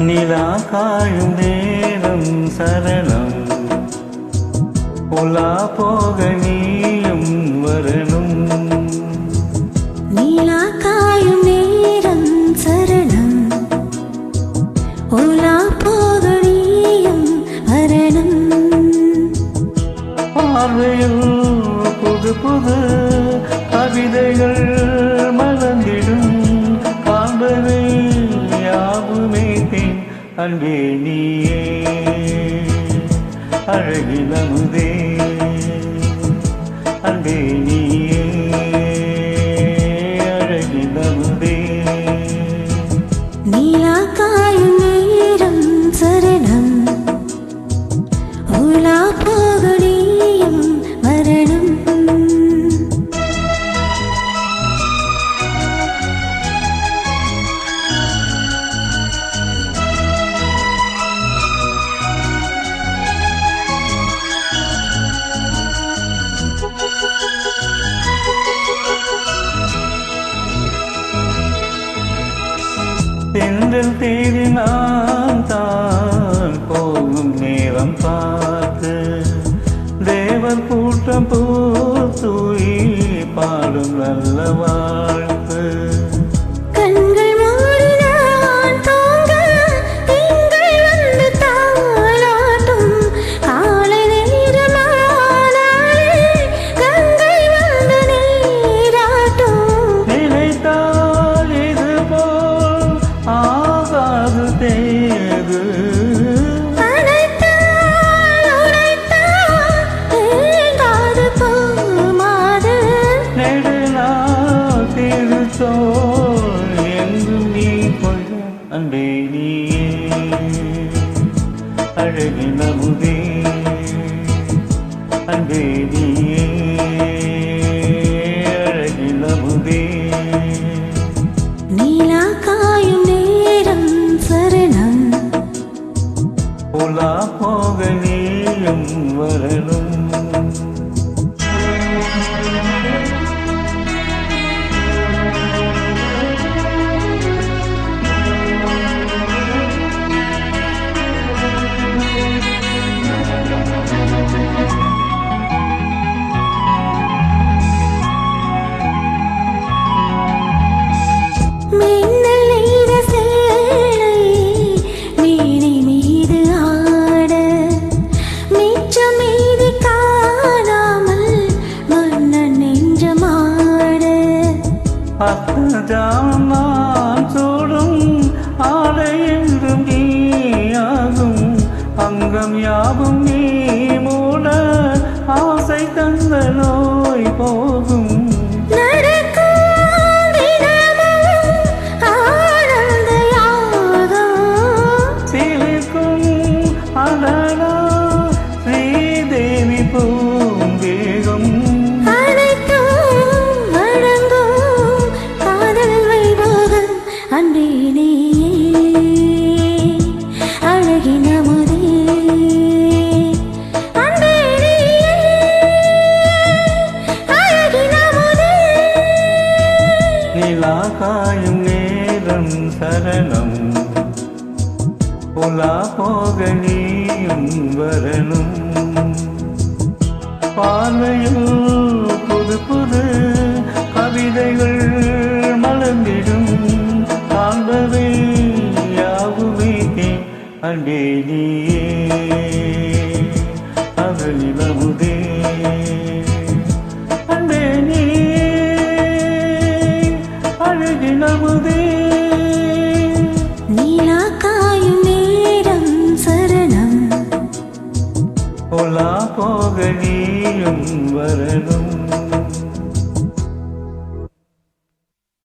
நிலா காயும் நேரம் சரணம், உலா போக நீயும் வரணும். நிலா காயும் நேரம் சரணம், உலா போக நீயும் வரணும். பார்வையில் புது புது கவிதைகள் மலர்ந்திடும், காண்பதை யாவுமே தேன் அன்பே நீயே அழகில் அமுதே, அன்பே நீயே அழகில் அமுதே. நிலா காயும் நேரம் சரணம், உலா போக நீயும் வரணும். தென்றல் தேடி நான் தான் போகும் நேரம் பார்த்து, தேவர் கூட்டம் பூத்தூய் பாடும் நல்ல வாழ்த்து. கண்கள் மூடி நான் தூங்க திங்கள் வந்து தாலாட்டும், காலை நேரமானாலே கங்கை வந்து நீராட்டும். நினைத்தால் இது போல் ஆகாது தேது, அனைத்தால் உரைத்தால் தேங்காது போமாது. நெடுநாள் திருச்சோல் எங்கும் நீ கொள்ள அன்பே நீயே அழகில் அமுதே, அன்பே நீயே அழகில் அமுதே. நிலா காயும் நேரம் சரணம், உலா போக நீயும் வரணும். மின்னல் நெய்த சேலை மேனி மீது ஆட, மிச்சம் மீதி காணாமல் மன்னன் நெஞ்சமாட. அத்தஜாம் நான் சூடும் ஆடை என்றும் நீயாகும், அங்கம் யாவும் நீ மூட ஆசை தந்த நோய் போகும். நடக்கும் தினமும் ஆனந்த யாகம், சிலிர்க்கும் அழகா ஸ்ரீதேவி பூந்தேகம். அனைத்தும் வழங்கும் காதல் வைபோகம். அன்பே நீயே அழகின் அமுதே, அன்பே நீயே அழகின் அமுதே. நிலா காயும் நேரம் சரணம், உலா போக நீயும் வரணும். பார்வையில் புது புது கவிதைகள் மலர்ந்திடும், காண்பவை யாவுமே அன்பே நீயே